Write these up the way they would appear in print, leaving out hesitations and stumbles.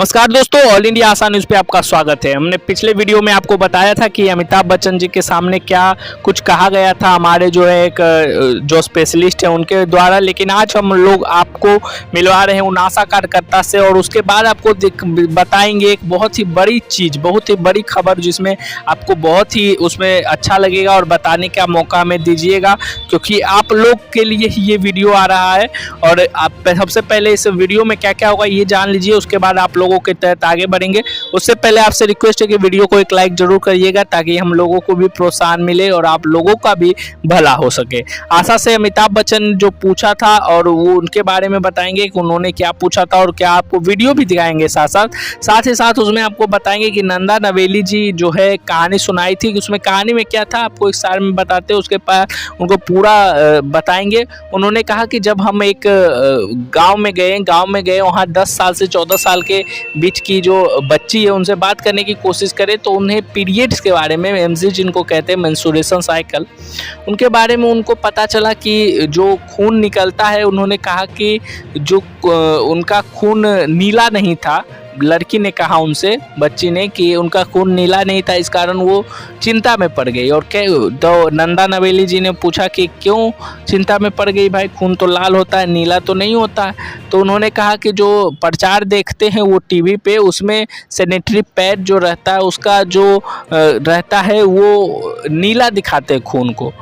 नमस्कार दोस्तों, all India आशा news पे आपका स्वागत है। हमने पिछले वीडियो में आपको बताया था कि अमिताभ बच्चन जी के सामने क्या कुछ कहा गया था हमारे जो है एक जो स्पेशलिस्ट है उनके द्वारा, लेकिन आज हम लोग आपको मिलवा रहे हैं उन आशा कार्यकर्ता से और उसके बाद आपको बताएंगे एक बहुत ही बड़ी चीज़, बहुत ही बड़ी खबर जिसमें आपको बहुत ही उसमें अच्छा लगेगा और बताने का मौका हमें दीजिएगा, क्योंकि आप लोग के लिए ही ये वीडियो आ रहा है। और आप सबसे पहले इस वीडियो में क्या क्या होगा ये जान लीजिए, उसके बाद आप लोगों के तहत आगे बढ़ेंगे। उससे पहले आपसे रिक्वेस्ट है कि वीडियो को एक लाइक जरूर करिएगा ताकि हम लोगों को भी प्रोत्साहन मिले और आप लोगों का भी भला हो सके। आशा से अमिताभ बच्चन जो पूछा था और वो उनके बारे में बताएंगे कि उन्होंने क्या पूछा था और क्या आपको वीडियो भी दिखाएंगे। साथ ही साथ उसमें आपको बताएंगे कि नंदा नवेली जी जो है कहानी सुनाई थी, उसमें कहानी में क्या था आपको एक सार में बताते, उसके पास उनको पूरा बताएंगे। उन्होंने कहा कि जब हम एक गाँव में गए वहाँ 10 साल से 14 साल के बीच की जो बच्ची है उनसे बात करने की कोशिश करें तो उन्हें पीरियड्स के बारे में, एमजी जिनको कहते हैं मेंस्ट्रुएशन साइकिल, उनके बारे में उनको पता चला कि जो खून निकलता है, उन्होंने कहा कि जो उनका खून नीला नहीं था। लड़की ने कहा उनसे, बच्ची ने, कि उनका खून नीला नहीं था, इस कारण वो चिंता में पड़ गई। और तो नंदा नवेली जी ने पूछा कि क्यों चिंता में पड़ गई भाई, खून तो लाल होता है, नीला तो नहीं होता है। तो उन्होंने कहा कि जो प्रचार देखते हैं वो टीवी पे, उसमें सैनिटरी पैड जो रहता है उसका जो रहता है वो नीला दिखाते हैं खून को,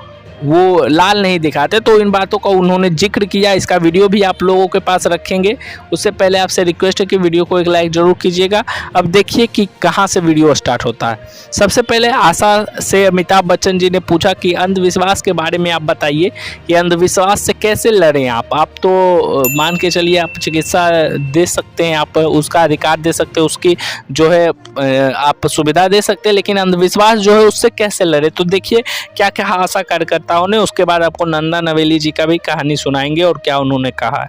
वो लाल नहीं दिखाते। तो इन बातों का उन्होंने जिक्र किया, इसका वीडियो भी आप लोगों के पास रखेंगे। उससे पहले आपसे रिक्वेस्ट है कि वीडियो को एक लाइक जरूर कीजिएगा। अब देखिए कि कहाँ से वीडियो स्टार्ट होता है। सबसे पहले आशा से अमिताभ बच्चन जी ने पूछा कि अंधविश्वास के बारे में आप बताइए कि अंधविश्वास से कैसे लड़ें आप तो मान के चलिए आप चिकित्सा दे सकते हैं, आप उसका अधिकार दे सकते हैं, उसकी जो है आप सुविधा दे सकते हैं, लेकिन अंधविश्वास जो है उससे कैसे लड़े। तो देखिए क्या क्या आशा कार्यकर्ता ने, उसके बाद आपको नंदा नवेली जी का भी कहानी सुनाएंगे और क्या उन्होंने कहा है।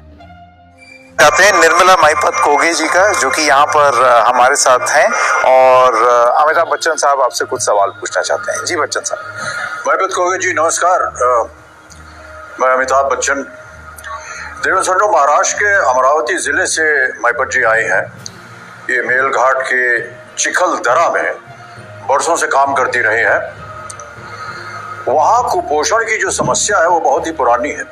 कहते हैं निर्मला माईपत कोगे जी का, जो कि यहाँ पर हमारे साथ हैं और अमिताभ बच्चन साहब आपसे कुछ सवाल पूछना चाहते हैं। जी बच्चन साहब। माईपत कोगे जी नमस्कार। मैं अमिताभ बच्चन देवसंडो महाराष्ट्र के अमरावती जिले से माईपत जी आए हैं। ये मेलघाट के चिखलदरा में बरसों से काम करती रही हैं। वहाँ कुपोषण की जो समस्या है वो बहुत ही पुरानी है,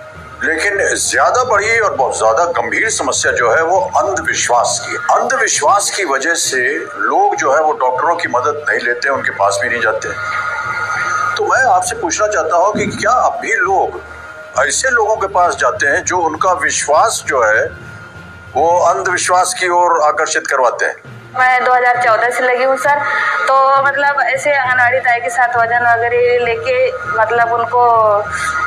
लेकिन ज्यादा बड़ी और बहुत ज्यादा गंभीर समस्या जो है वो अंधविश्वास की। अंधविश्वास की वजह से लोग जो है वो डॉक्टरों की मदद नहीं लेते, उनके पास भी नहीं जाते। तो मैं आपसे पूछना चाहता हूँ कि क्या अभी लोग ऐसे लोगों के पास जाते हैं जो उनका विश्वास जो है वो अंधविश्वास की ओर आकर्षित करवाते हैं? मैं 2014 से लगी हूँ सर। तो मतलब ऐसे आंगनवाड़ी ताई के साथ वजन वगैरह लेके, मतलब उनको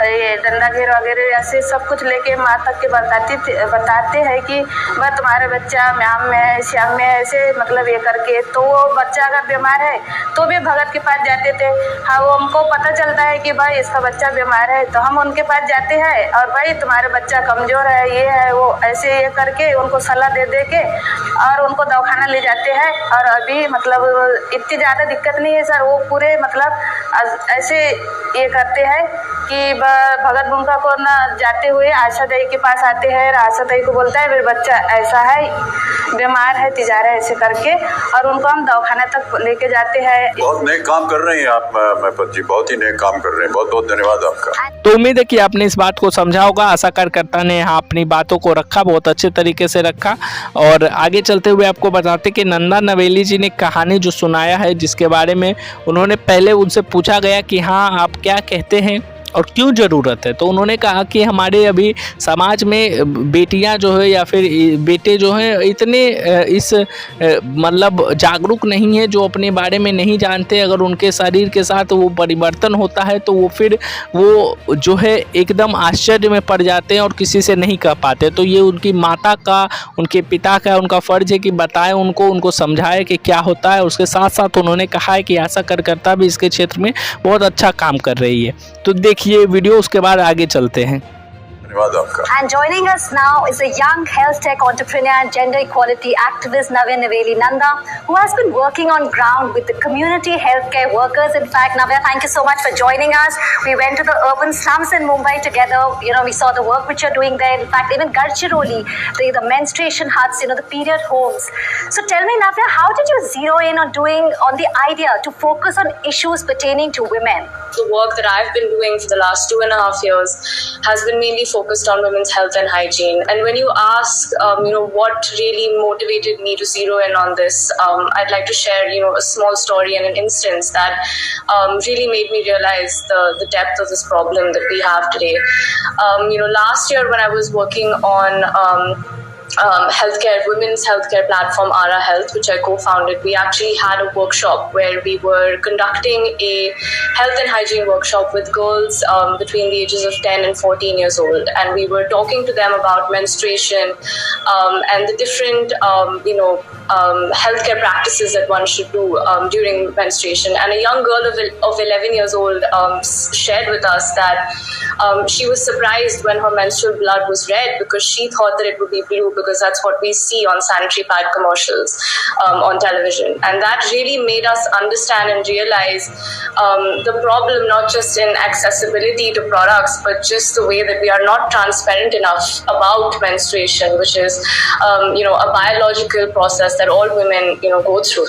ये डंडा घेर वगैरह ऐसे सब कुछ लेके माँ तक के बताते हैं कि वह तुम्हारा बच्चा म्याम में है, श्याम में है, ऐसे मतलब ये करके। तो वो बच्चा अगर बीमार है तो भी भगत के पास जाते थे। हाँ, वो हमको पता चलता है कि भाई इसका बच्चा बीमार है तो हम उनके पास जाते हैं और भाई तुम्हारा बच्चा कमज़ोर है, ये है वो, ऐसे ये करके उनको सलाह दे के और उनको दवाखाना ले जाते हैं। और अभी मतलब इतनी ज़्यादा दिक्कत नहीं है सर। वो पूरे मतलब ऐसे ये करते हैं कि भगत भूमिका को ना जाते हुए आशा दाई के पास आते हैं और आशा दाई को बोलता है मेरा बच्चा ऐसा है, बीमार है, तिजारा, ऐसे करके, और उनको हम दवाखाना तक लेके जाते हैं। बहुत नेक काम कर रहे हैं आप माईपत जी, बहुत ही नेक काम कर रहे हैं। बहुत बहुत धन्यवाद आपका। तो उम्मीद है कि आपने इस बात को समझा होगा। आशा कार्यकर्ता ने यहाँ अपनी बातों को रखा, बहुत अच्छे तरीके से रखा। और आगे चलते हुए आपको बताते कि नंदा नवेली जी ने कहानी जो सुनाया है, जिसके बारे में उन्होंने पहले उनसे पूछा गया कि हाँ आप क्या कहते हैं और क्यों ज़रूरत है। तो उन्होंने कहा कि हमारे अभी समाज में बेटियां जो है या फिर बेटे जो हैं इतने इस मतलब जागरूक नहीं है, जो अपने बारे में नहीं जानते। अगर उनके शरीर के साथ वो परिवर्तन होता है तो वो फिर वो जो है एकदम आश्चर्य में पड़ जाते हैं और किसी से नहीं कह पाते। तो ये उनकी माता का, उनके पिता का, उनका फ़र्ज़ है कि बताएं उनको समझाएं कि क्या होता है। उसके साथ साथ उन्होंने कहा है कि आशा कार्यकर्ता भी इसके क्षेत्र में बहुत अच्छा काम कर रही है। तो देखिए वीडियो, उसके बाद आगे चलते हैं। धन्यवाद आपका। And joining us now is a young health tech entrepreneur and gender equality activist, Navya Naveli Nanda, who has been working on ground with the community healthcare workers. In fact, Navya, thank you so much for joining us. We went to the urban slums in Mumbai together. We saw the work which you're doing there. In fact, even Gadchiroli, the menstruation huts, the period homes. So tell me, Navya, how did you zero in on the idea to focus on issues pertaining to women? The work that I've been doing for the last 2.5 years has been mainly focused on women's health and hygiene. And when you ask, what really motivated me to zero in on this, I'd like to share, a small story and an instance that really made me realize the depth of this problem that we have today. Last year when I was working on women's healthcare platform Ara Health, which I co-founded, we actually had a workshop where we were conducting a health and hygiene workshop with girls between the ages of 10 and 14 years old, and we were talking to them about menstruation and the different healthcare practices that one should do during menstruation. And a young girl of 11 years old shared with us that she was surprised when her menstrual blood was red because she thought that it would be blue, because that's what we see on sanitary pad commercials on television. And that really made us understand and realize the problem, not just in accessibility to products, but just the way that we are not transparent enough about menstruation, which is a biological process that all women go through.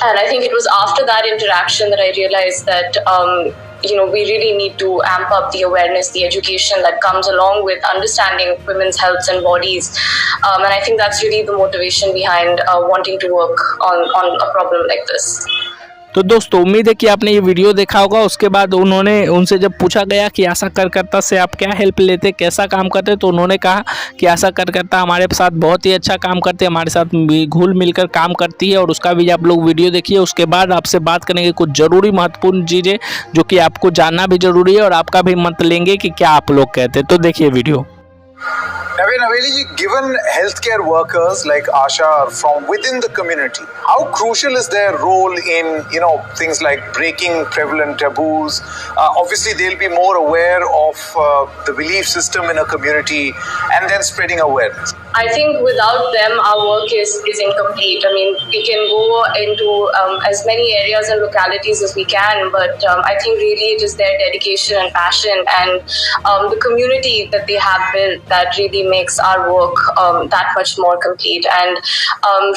And I think it was after that interaction that I realized that we really need to amp up the awareness, the education that comes along with understanding women's health and bodies. And I think that's really the motivation behind wanting to work on a problem like this. तो दोस्तों, उम्मीद है कि आपने ये video देखा होगा। उसके बाद उनसे जब पूछा गया कि आशा कार्यकर्ता से आप क्या हेल्प लेते, कैसा काम करते, तो उन्होंने कहा कि आशा कार्यकर्ता हमारे साथ बहुत ही अच्छा काम करते हैं, हमारे साथ घुल मिलकर काम करती है। और उसका भी आप लोग वीडियो देखिए। उसके बाद आपसे बात करेंगे कुछ ज़रूरी महत्वपूर्ण चीज़ें जो कि आपको जानना भी ज़रूरी है, और आपका भी मत लेंगे कि क्या आप लोग कहते हैं। तो देखिए video. Navya Naveli ji, given healthcare workers like Asha are from within the community, how crucial is their role in, things like breaking prevalent taboos? Obviously, they'll be more aware of the belief system in a community and then spreading awareness. I think without them, our work is incomplete. I mean, we can go into as many areas and localities as we can, but I think really it is their dedication and passion and the community that they have built that really makes our work that much more complete. And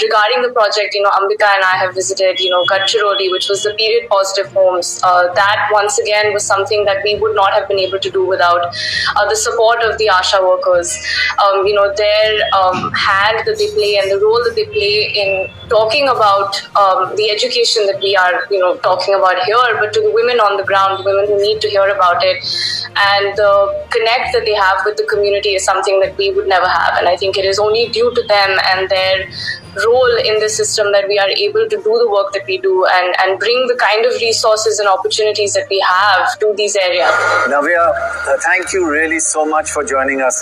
regarding the project, Ambika and I have visited, Gadchiroli, which was the period positive homes. That once again was something that we would not have been able to do without the support of the ASHA workers. Their hand that they play and the role that they play in talking about the education that we are, talking about here, but to the women on the ground, the women who need to hear about it, and the connect that they have with the community is something that we would never have. And I think it is only due to them and their role in the system that we are able to do the work that we do and bring the kind of resources and opportunities that we have to these areas. Navya, thank you really so much for joining us.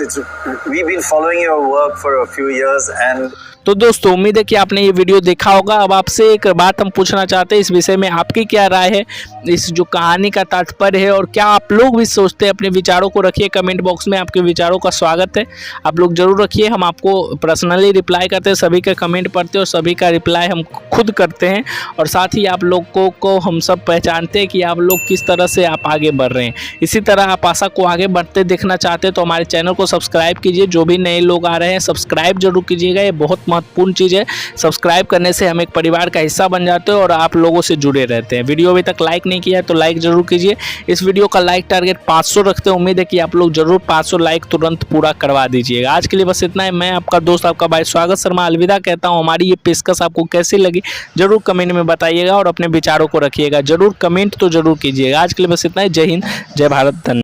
We've been following your work for a few years and तो दोस्तों, उम्मीद है कि आपने ये video देखा होगा। अब आपसे एक बात हम पूछना चाहते हैं, इस विषय में आपकी क्या राय है, इस जो कहानी का तात्पर्य है, और क्या आप लोग भी सोचते हैं। अपने विचारों को रखिए कमेंट बॉक्स में, आपके विचारों का स्वागत है। आप लोग ज़रूर रखिए, हम आपको पर्सनली रिप्लाई करते हैं, सभी का कमेंट पढ़ते हैं और सभी का रिप्लाई हम खुद करते हैं। और साथ ही आप लोगों को हम सब पहचानते हैं कि आप लोग किस तरह से आप आगे बढ़ रहे हैं। इसी तरह आप आशा को आगे बढ़ते देखना चाहते हैं तो हमारे चैनल को सब्सक्राइब कीजिए। जो भी नए लोग आ रहे हैं सब्सक्राइब जरूर कीजिएगा, ये बहुत महत्वपूर्ण चीज़ है। सब्सक्राइब करने से हम एक परिवार का हिस्सा बन जाते हैं और आप लोगों से जुड़े रहते हैं। वीडियो अभी तक लाइक नहीं किया है तो लाइक जरूर कीजिए। इस वीडियो का लाइक टारगेट 500 रखते हैं। उम्मीद है कि आप लोग जरूर 500 लाइक तुरंत पूरा करवा दीजिएगा। आज के लिए बस इतना है। मैं आपका दोस्त, आपका भाई स्वागत शर्मा अलविदा कहता हूँ। हमारी ये पेशकश आपको कैसी लगी जरूर कमेंट में बताइएगा और अपने विचारों को रखिएगा। जरूर कमेंट तो जरूर कीजिएगा। आज के लिए बस इतना ही। जय हिंद, जय भारत, धन्यवाद।